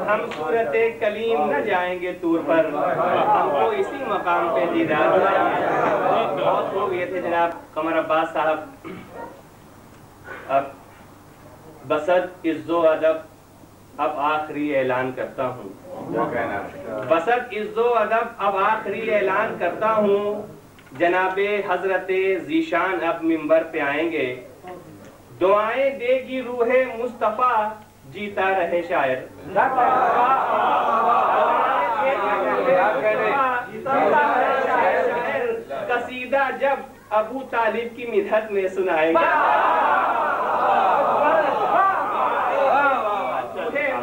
ہم صورت کلیم نہ جائیں گے طور پر، ہم کو اسی مقام پہ دیدار ہوا۔ بہت ہو گئے تھے جناب قمر عباس صاحب۔ اب بسط عز و ادب اب آخری اعلان کرتا ہوں، بسط عز و ادب اب آخری اعلان کرتا ہوں۔ جناب حضرت ذیشان اب منبر پہ آئیں گے، دعائیں دے گی روح مصطفیٰ، جیتا رہے شاعر۔ قصیدہ جب ابو طالب کی مدحت میں سنائیں گے،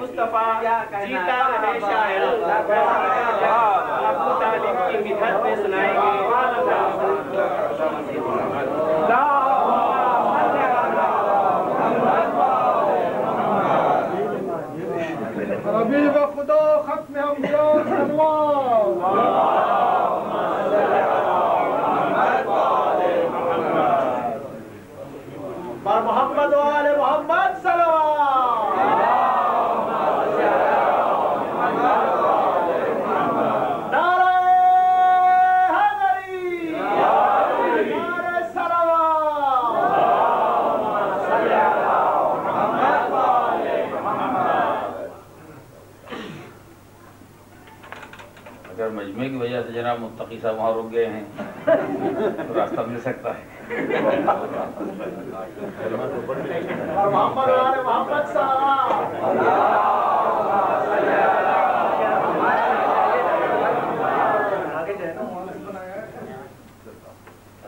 مصطفیٰ جیتا رہے شاعر، ابو طالب کی مدحت میں سنائیں گے۔ ربی و خدا ختم انبیاء سلوات، بر محمد و آل محمد صلوات، نعرہ حیدری، نعرہ صلوات۔ اگر مجمع کی وجہ سے جناب متقی صاحب وہاں رک گئے ہیں تو راستہ مل سکتا ہے۔ محمد آل محمد صلوات،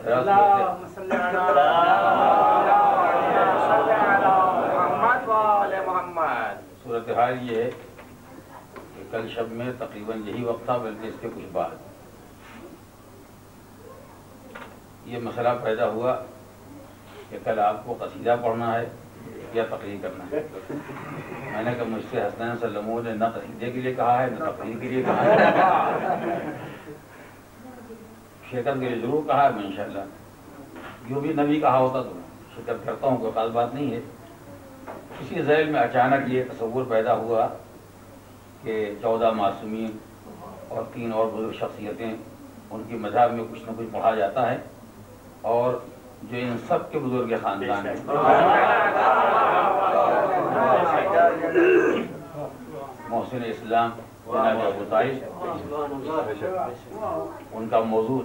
اللہم صلی علی محمد و آل محمد۔ صورتحال یہ ہے کہ کل شب میں تقریباً یہی وقت تھا، بلکہ اس کے کچھ بعد یہ مسئلہ پیدا ہوا کہ کل آپ کو قصیدہ پڑھنا ہے یا تقریر کرنا ہے۔ میں نے کہا مجھ سے حسنین صلی اللہ علیہ وسلم نے نہ قصیدے کے لیے کہا ہے نہ تقریر کے لیے کہا ہے، شرکت کے لیے ضرور کہا ہے۔ میں انشاءاللہ جو بھی نبی کہا ہوتا تو شرکت کرتا ہوں، کوئی خاص بات نہیں ہے۔ اسی ذیل میں اچانک یہ تصور پیدا ہوا کہ 14 معصومین اور 3 اور بزرگ شخصیتیں، ان کی مذہب میں کچھ نہ کچھ پڑھا جاتا ہے، اور جو ان سب کے بزرگ خاندان ہیں، محسن اسلام جناب ابو طالب، ان کا موضوع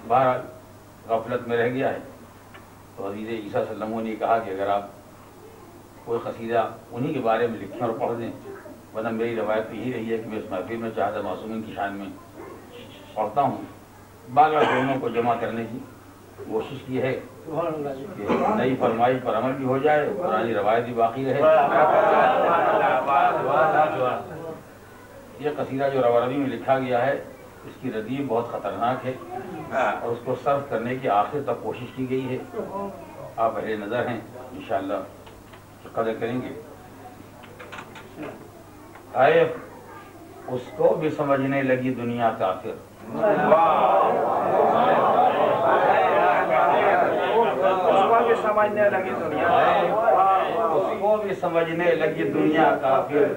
بہرحال غفلت میں رہ گیا ہے۔ تو حضرت عیسیٰ صلی اللہ علیہ وسلم نے کہا کہ اگر آپ کوئی قصیدہ انہی کے بارے میں لکھیں اور پڑھ دیں، ورنہ میری روایت یہی رہی ہے کہ میں اس محفل میں 14 معصومین کی شان میں پڑھتا ہوں۔ باقی دونوں کو جمع کرنے کی کوشش کی ہے کہ نئی فرمائش پر عمل بھی ہو جائے، پرانی روایت بھی باقی رہے۔ یہ قصیدہ جو روی میں لکھا گیا ہے، اس کی ردیف بہت خطرناک ہے، اور اس کو صرف کرنے کی آخر تک کوشش کی گئی ہے۔ آپ اہل نظر ہیں، انشاءاللہ قدر کریں گے۔ آئے اس کو بھی سمجھنے لگی دنیا کافر، اس کو بھی سمجھنے لگی دنیا کافر،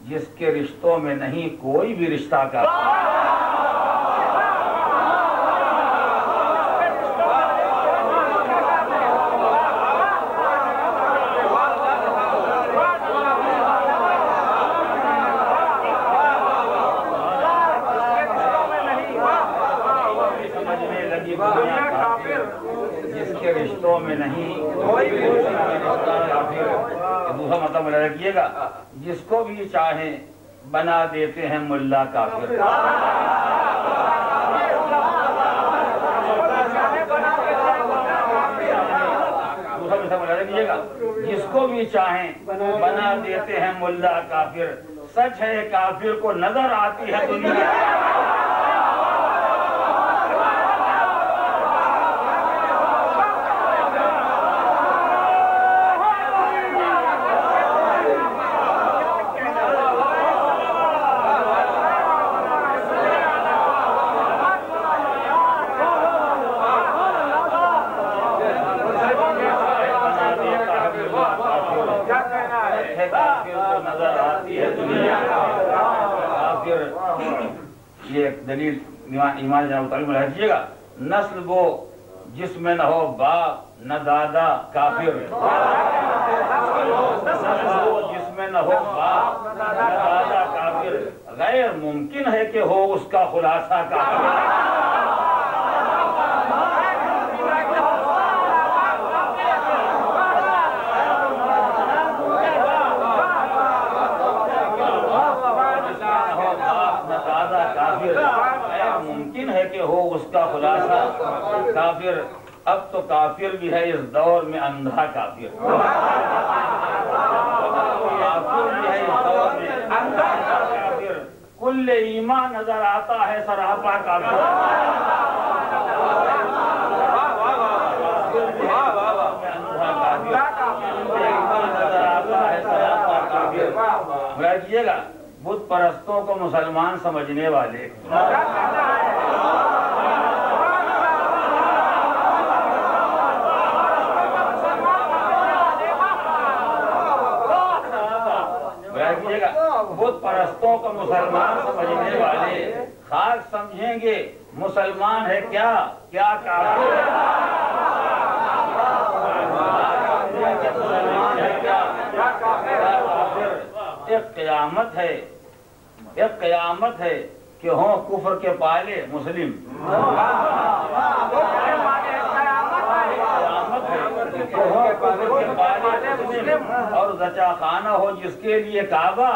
جس کے رشتوں میں نہیں کوئی بھی رشتہ کافر۔ جس کے رشتوں میں نہیں کوئی بھی دوسرا مطلب رکھیے گا، جس کو بھی چاہیں بنا دیتے ہیں ملا کافر۔ دوسرا مطلب رکھیے گا، جس کو بھی چاہیں بنا دیتے ہیں ملا کافر، سچ ہے کافر کو نظر آتی ہے دنیا۔ قیامت ہے کافر کو نظر آتی ہے دنیا کافر. یہ ایک دلیل ایمان جناب تعلیم میں رکھیے گا. نسل وہ جس میں نہ ہو باپ نہ دادا کافر. نسل وہ جس میں نہ ہو باپ نہ دادا کافر. غیر ممکن ہے کہ ہو اس کا خلاصہ کافر. ممکن ہے کہ ہو اس کا خلاصہ کافر. اب تو کافر بھی ہے اس دور میں اندھا کافر. کافر بھی ہے اس دور میں اندھا کافر. کل ایمان نظر آتا ہے سراپا کافر. رکھیے گا بت پرستوں کو مسلمان سمجھنے والے بت پرستوں کو مسلمان سمجھنے والے خاک سمجھیں گے مسلمان ہے کیا کیا کافر ہے. مسلمان ہے کیا کافر. ایک قیامت ہے ایک قیامت ہے کہ ہوں کفر کے پالے مسلم. اور زچا خانہ ہو جس کے لیے کعبہ.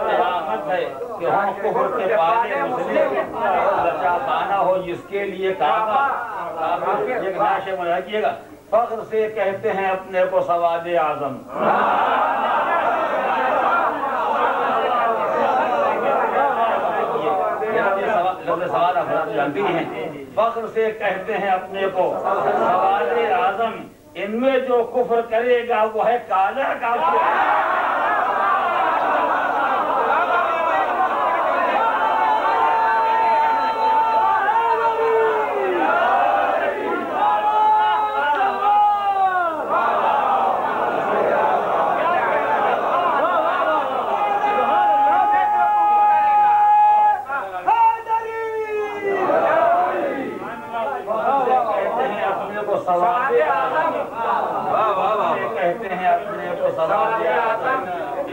قیامت ہے کہ ہم کفر کے پالے مسلم اور زچا خانہ ہو جس کے لیے کعبہ. ایک ناشے میں رکھیے گا فخر سے کہتے ہیں اپنے کو سواد اعظم. سوال افراد جانتی ہیں. فخر سے کہتے ہیں اپنے کو سواد اعظم. ان میں جو کفر کرے گا وہ ہے کالا کافر.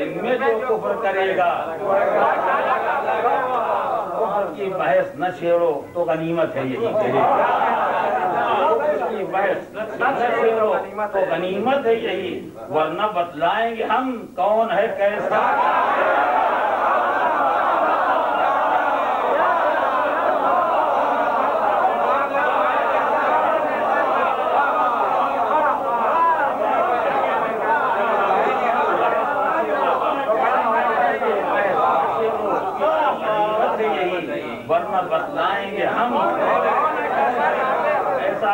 ان میں جو کفر کرے گا کفر کی بحث نہ چھیڑو تو غنیمت ہے. یہی کفر کی بحث نہ چھیڑو تو غنیمت ہے یہی. ورنہ بتلائیں گے ہم کون ہے کیسا. بتلائیں گے ہم ایسا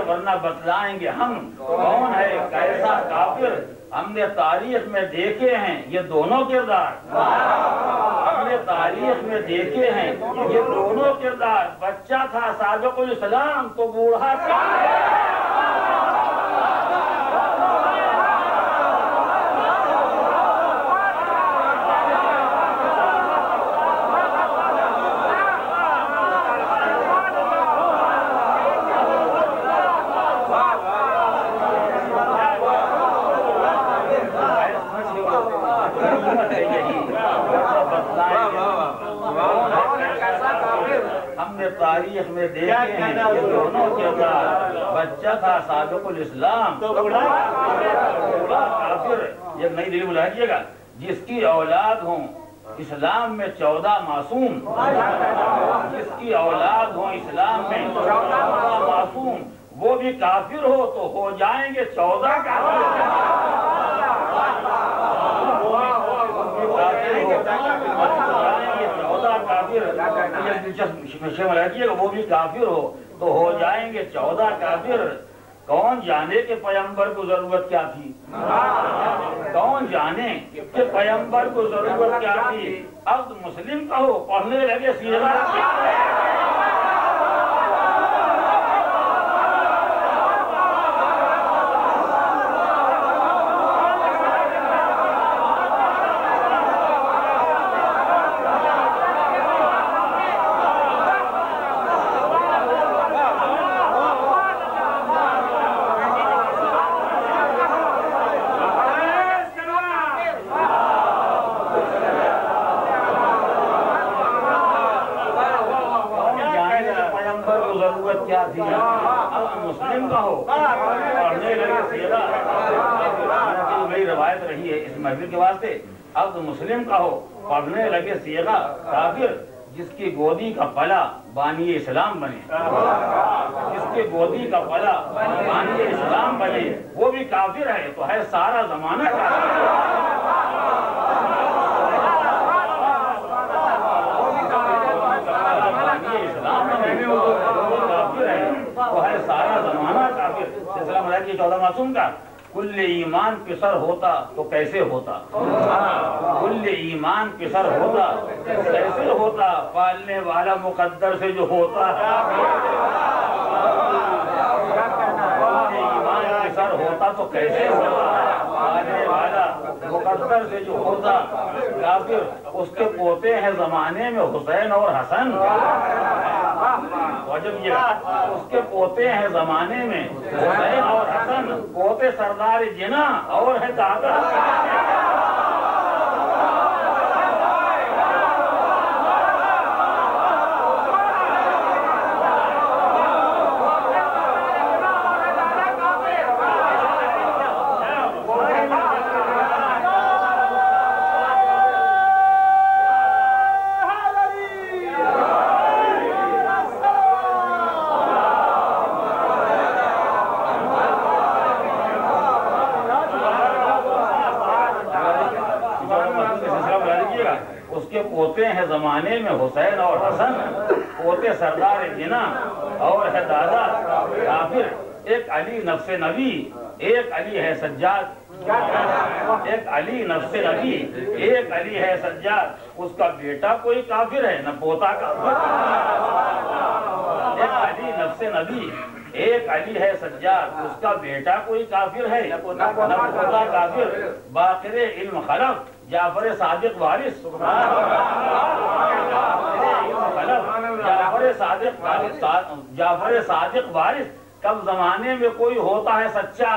ورنہ بتلائیں گے ہم کون ہے کیسا کافر. ہم نے تاریخ میں دیکھے ہیں یہ دونوں کردار. ہم نے تاریخ میں دیکھے ہیں یہ دونوں کردار. بچہ تھا سابق الاسلام تو بوڑھا تھا. ہم نے تاریخ میں دیکھے ہیں یہ دونوں کردار. بچہ تھا سابق الاسلام تو بوڑھا کافر. یہ نئی دلیل بلائیے گا جس کی اولاد ہوں اسلام میں 14 معصوم. جس کی اولاد ہوں اسلام میں 14 معصوم وہ بھی کافر ہو تو ہو جائیں گے 14 کافر. وہ بھی کافر ہو تو ہو جائیں گے 14 کافر. کون جانے کہ پیغمبر کو ضرورت کیا تھی. کون جانے کہ پیغمبر کو ضرورت کیا تھی. اب مسلم کہو پڑھنے لگے سیرت. ضرورت کیا تھی؟ اب مسلم کا ہو پڑھنے لگے سیغہ، میری روایت رہی ہے اس محفل کے واسطے، اب مسلم کا ہو پڑھنے لگے سیغہ، کافر جس کی گودی کا پلا بانی اسلام بنے، جس کے گودی کا پلا بانی اسلام بنے وہ بھی کافر ہے تو ہے سارا زمانہ کافر۔ وہ ہے سارا زمانہ کافر۔ سلسلہ مدارج کی 14 معصوم کا کل ایمان پسر ہوتا تو کیسے ہوتا، کل ایمان پسر ہوتا کیسے ہوتا، پالنے والا مقدر سے جو ہوتا، ایمان پسر ہوتا تو کیسے ہوتا، پالنے والا مقدر سے جو ہوتا، کافر اس کے پوتے ہیں زمانے میں حسین اور حسن، وجب یہ اس کے پوتے ہیں زمانے میں حسین اور حسن، پوتے سردار جنا اور ہے دادا۔ پوتے ہیں زمانے میں حسین اور حسن، پوتے سردار جنا اور ہے دادا، کافر ایک علی نفس نبی ایک علی ہے سجاد، ایک علی نفس نبی ایک علی ہے سجاد، اس کا بیٹا کوئی کافر ہے نہ پوتا کافر، ایک علی نفس نبی ایک علی ہے سجاد، اس کا بیٹا کوئی کافر ہے نہ پوتا کافر، باقر علم خلف جعفر صادق وارث، جعفر صادق وارث، کب زمانے میں کوئی ہوتا ہے سچا،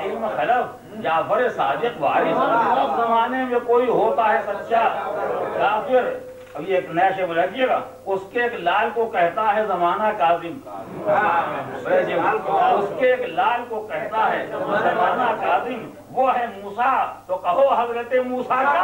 علم خلف جعفر صادق وارث، کب زمانے میں کوئی ہوتا ہے سچا، کافر۔ اب یہ ایک نیا شے بلائیے گا، اس کے ایک لال کو کہتا ہے زمانہ کاظم، اس کے ایک لال کو کہتا ہے زمانہ کاظم، وہ ہے موسیٰ تو کہو حضرت موسیٰ کا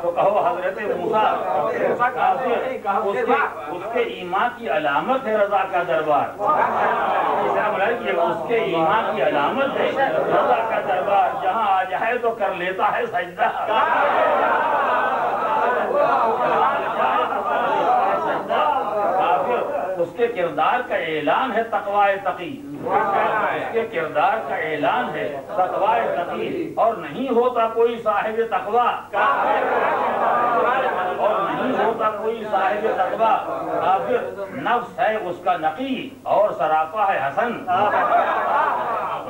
تو کہو حضرت موسیٰ اس کے ایمان کی علامت ہے رضا کا دربار، اس کے ایمان کی علامت ہے رضا کا دربار، جہاں آ جائے تو کر لیتا ہے سجدہ، اس کے کردار کا اعلان ہے تقوی تقی، اس کے کردار کا اعلان ہے تقوی تقی، اور نہیں ہوتا کوئی صاحب تقوی، اور نہیں ہوتا کوئی صاحب تقوی، کافر نفس ہے اس کا نقی اور سراپا ہے حسن،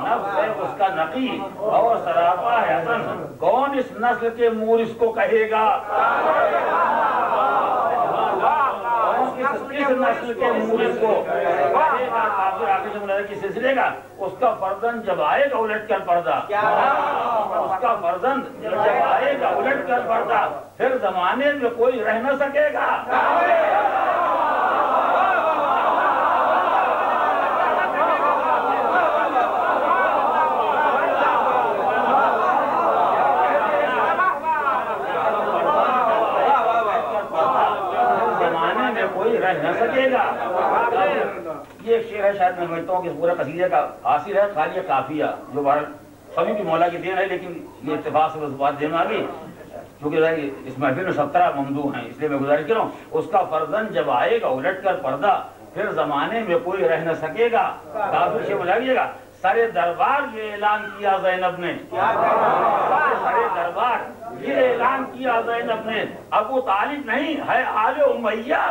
نفس ہے اس کا نقی اور سراپا ہے حسن، کون اس نسل کے مورث کو کہے گا، کس نسل کے مورث کو کی سلسلے کا، اس کا فرزند جب آئے گا الٹ کر پردہ، اس کا فرزند جب آئے گا الٹ کر پردہ، پھر زمانے میں کوئی رہ نہ سکے گا، نہ سکے گا۔ یہ ایک شعر ہے، شاید میں سمجھتا ہوں کہ پورے قصیدے کا حاصل ہے خالی قافیہ، جو سبھی کی مولا کی دین ہے، لیکن یہ اتفاق سے بس بات دین آ گئی، کیونکہ اس محفل میں 17 ممدوح ہیں، اس لیے میں گزارش کر رہا ہوں، اس کا فرزند جب آئے گا الٹ کر پردہ، پھر زمانے میں کوئی رہ نہ سکے گا، کافر سے بلائیے گا، سرے دربار یہ اعلان کیا زینب نے، سرے دربار یہ اعلان کیا زینب نے، ابو طالب نہیں ہے آل امیہ،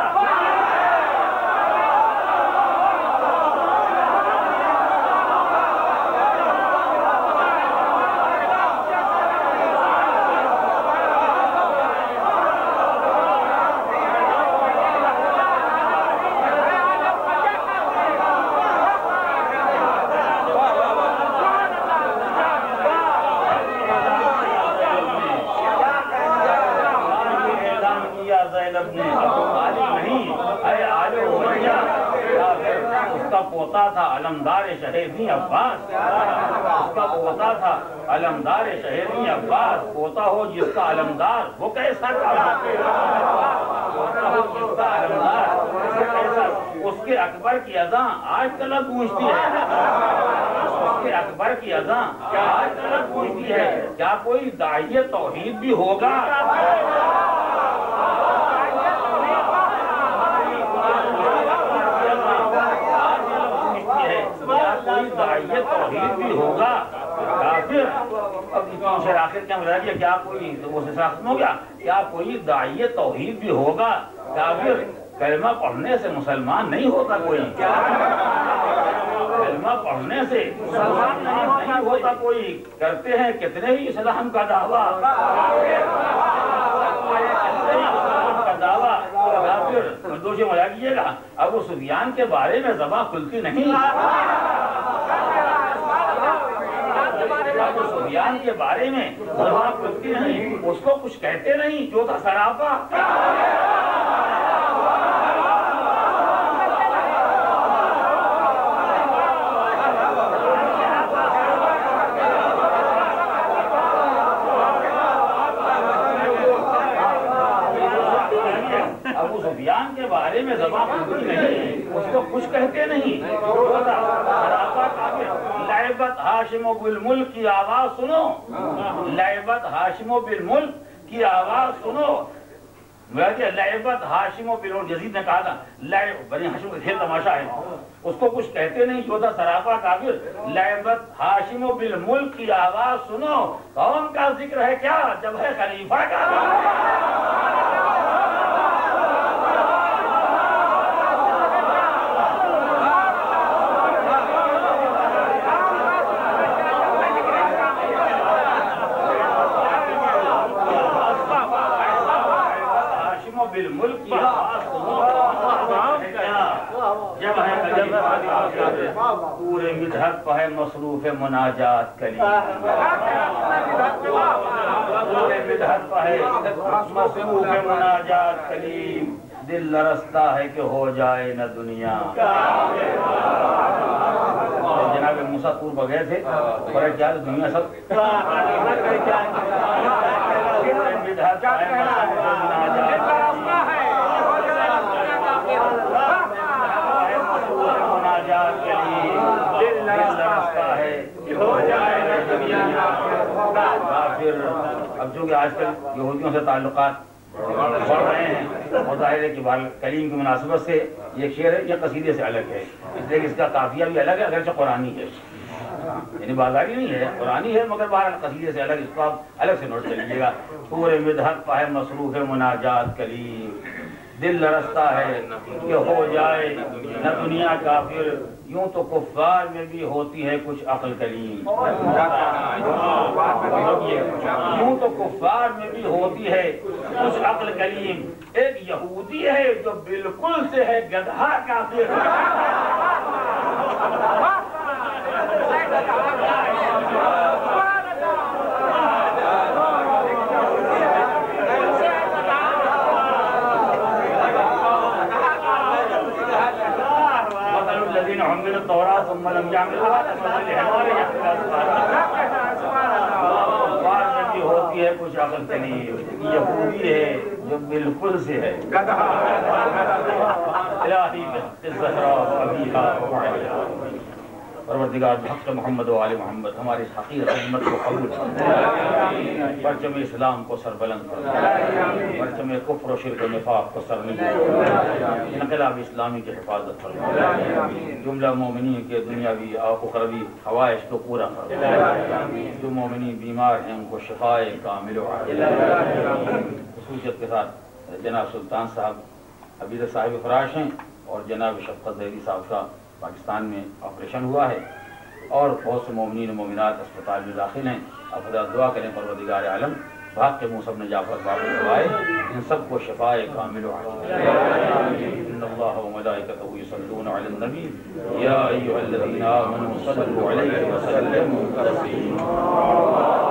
پوتا تھا علمدار شہیدی عباس، اس کا پوتا تھا علمدار شہیدی عباس، پوتا ہو جس کا علمدار وہ کیسا پوتا ہو جس کا علمدار وہ کیسا، اس کے اکبر کی اذاں آج تلک گونجتی ہے، اس کے اکبر کی اذاں آج تلک گونجتی ہے، کیا کوئی داعی توحید بھی ہوگا؟ کوئی داعی توحید بھی ہوگا کافر؟ اب شیر آخر کیا ملا دیا، کیا کوئی وہ ختم ہو گیا، کیا کوئی داعی توحید بھی ہوگا کافر؟ کلمہ پڑھنے سے مسلمان نہیں ہوتا کوئی، کلمہ پڑھنے سے مسلمان نہیں ہوتا کوئی، کرتے ہیں کتنے ہی اسلام کا دعویٰ، دوسرے ملا کیجیے گا، ابو سفیان کے بارے میں زباں کھلتی نہیں، ابو سفیان کے بارے میں زباں کھلتی نہیں، اس کو کچھ کہتے نہیں، جو تھا سراپا، کے بارے میں زبان کھلتی نہیں، اس کو کچھ کہتے نہیں، لعبت ہاشم و بالملک کی آواز سنو، لعبت ہاشم و بالملک کی آواز سنو، لعبت ہاشم و بالملک، یزید نے کہا تھا بنی ہاشم کا کھیل تماشا ہے، اس کو کچھ کہتے نہیں، جو تھا سراپا کافر، لعبت ہاشم و بالملک کی آواز سنو، قوم کا ذکر ہے کیا جب ہے خلیفہ کا، بالملک کی آواز جب ہے پورے مدحت پہ ہے مصروف مناجات کلیم، پورے مدحت پہ ہے مصروف مناجات کلیم، دل لرزتا ہے کہ ہو جائے نہ دنیا، جناب موسیٰ طور پر گئے تھے اور کیا دنیا سب مدحت پہ ہے مصروف مناجات اب جو کہ آج کل یہودیوں سے تعلقات بڑھ رہے ہیں، ظاہر ہے کہ کلیم کی مناسبت سے یہ شعر ہے، یہ قصیدے سے الگ ہے، اس لیے اس کا قافیہ بھی الگ ہے، اگرچہ قرآنی ہے، یعنی بازاری نہیں ہے، قرآنی ہے، مگر باہر قصیدے سے الگ، اس کو آپ الگ سے نوٹ کر لیجیے گا، پورے مدحت پہ ہے مصروف مناجات کلیم، دل لرزتا ہے کہ ہو جائے نہ دنیا کافر، یوں تو کفار میں بھی ہوتی ہے کچھ عقل کلیم، یوں تو کفار میں بھی ہوتی ہے کچھ عقل کلیم، ایک یہودی ہے جو بالکل سے ہے گدھا کافر، حمل التوراة ثم لم يعملوها كمثل حمار يحمل أسفارا، میں بھی ہوتی ہے کچھ عقل کلیم، یہودی ہے جو بالکل سے ہے الہی الزہراء ابیہا وعلیہا، پروردگار بحق محمد و آل محمد ہماری اس حقیر خدمت کو قبول فرما، پرچم اسلام کو سربلند فرما، پرچم کفر و شرک و نفاق کو سرنگون، انقلاب اسلامی کی حفاظت فرما، جملہ مومنین کے دنیاوی اور اخروی خوائش کو پورا فرما، جو مومنین بیمار ہیں ان کو شفاء کامل و عاجل، خصوصیت کے ساتھ جناب سلطان صاحب عبید صاحب فراش ہیں اور جناب شفقت زہری صاحب کا پاکستان میں آپریشن ہوا ہے، اور بہت سے مومنین و مومنات اسپتال میں داخل ہیں، اب خدا دعا کریں پروردگار عالم بھاگ کے موسیٰ بن جعفر بابر دعائے ان سب کو شفاء کامل و عاجل، ان اللہ و ملائکتہ یصلون علی النبی یا ایھا الذین آمنوا صلوا علیہ وسلموا تسلیما۔